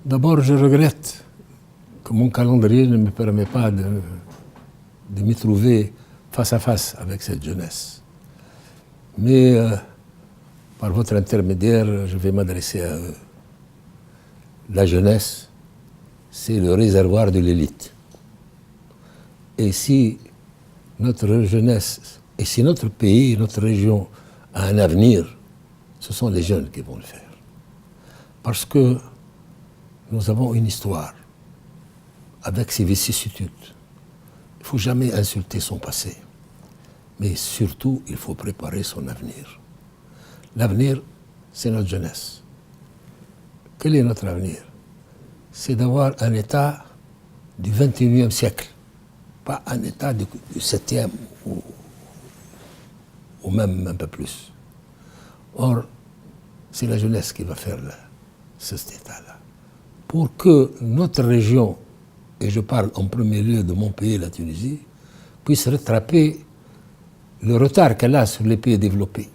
D'abord, je regrette que mon calendrier ne me permet pas de m'y trouver face à face avec cette jeunesse. Mais par votre intermédiaire, je vais m'adresser à eux. La jeunesse, c'est le réservoir de l'élite. Et si notre jeunesse, et si notre pays, notre région a un avenir, ce sont les jeunes qui vont le faire. Parce que nous avons une histoire avec ses vicissitudes. Il ne faut jamais insulter son passé. Mais surtout, il faut préparer son avenir. L'avenir, c'est notre jeunesse. Quel est notre avenir? C'est d'avoir un État du XXIe siècle, pas un État du 7e ou même un peu plus. Or, c'est la jeunesse qui va faire cet État-là. Pour que notre région, et je parle en premier lieu de mon pays, la Tunisie, puisse rattraper le retard qu'elle a sur les pays développés.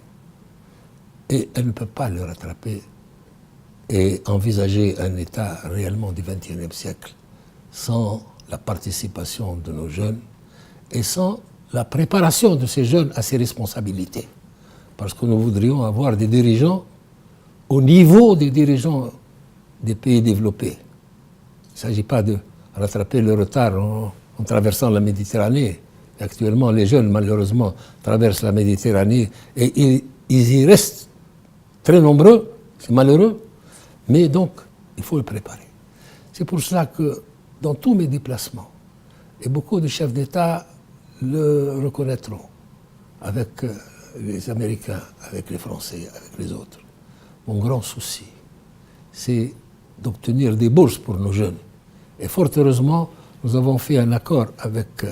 Et elle ne peut pas le rattraper et envisager un État réellement du XXIe siècle sans la participation de nos jeunes et sans la préparation de ces jeunes à ces responsabilités. Parce que nous voudrions avoir des dirigeants au niveau des dirigeants des pays développés. Il ne s'agit pas de rattraper le retard en traversant la Méditerranée. Actuellement, les jeunes, malheureusement, traversent la Méditerranée et ils y restent très nombreux, c'est malheureux, mais donc, il faut le préparer. C'est pour cela que, dans tous mes déplacements, et beaucoup de chefs d'État le reconnaîtront, avec les Américains, avec les Français, avec les autres, mon grand souci, c'est d'obtenir des bourses pour nos jeunes. Et fort heureusement, nous avons fait un accord avec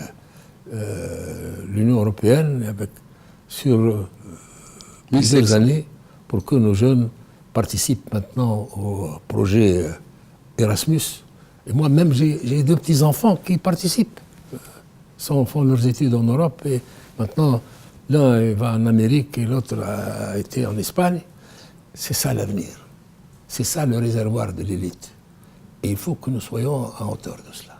l'Union européenne sur plusieurs années pour que nos jeunes participent maintenant au projet Erasmus. Et moi-même, j'ai 2 petits-enfants qui participent. Ils font leurs études en Europe et maintenant, l'un va en Amérique et l'autre a été en Espagne. C'est ça l'avenir. C'est ça le réservoir de l'élite. Et il faut que nous soyons à hauteur de cela.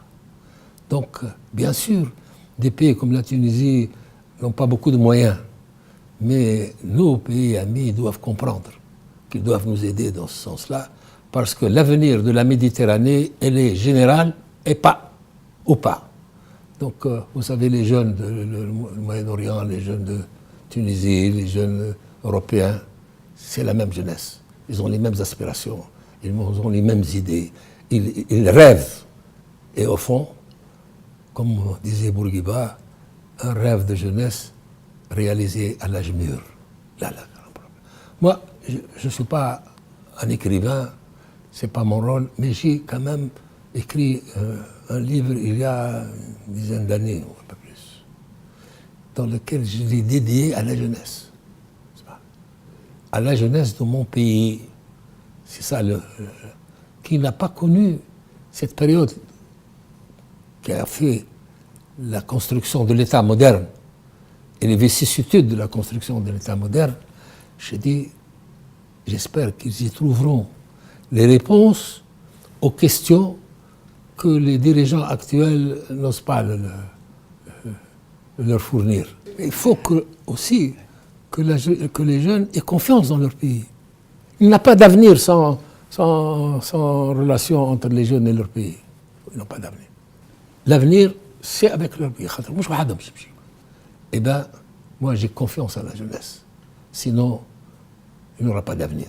Donc, bien sûr, des pays comme la Tunisie n'ont pas beaucoup de moyens. Mais nos pays amis doivent comprendre qu'ils doivent nous aider dans ce sens-là, parce que l'avenir de la Méditerranée, elle est générale et pas, ou pas. Donc, vous savez, les jeunes du Moyen-Orient, les jeunes de Tunisie, les jeunes européens, c'est la même jeunesse. Ils ont les mêmes aspirations, ils ont les mêmes idées, ils rêvent. Et au fond, comme disait Bourguiba, un rêve de jeunesse réalisé à l'âge mûr. Là, grand problème. Moi, je ne suis pas un écrivain, ce n'est pas mon rôle, mais j'ai quand même écrit un livre il y a une dizaine d'années, ou un peu plus, dans lequel je l'ai dédié à la jeunesse. À la jeunesse de mon pays. C'est ça, qui n'a pas connu cette période qui a fait la construction de l'État moderne et les vicissitudes de la construction de l'État moderne. J'ai dit, j'espère qu'ils y trouveront les réponses aux questions que les dirigeants actuels n'osent pas leur fournir. Il faut aussi que les jeunes aient confiance dans leur pays. Il n'y a pas d'avenir sans relation entre les jeunes et leur pays. Ils n'ont pas d'avenir. L'avenir, c'est avec leur pays. Eh bien, moi j'ai confiance à la jeunesse. Sinon, il n'y aura pas d'avenir.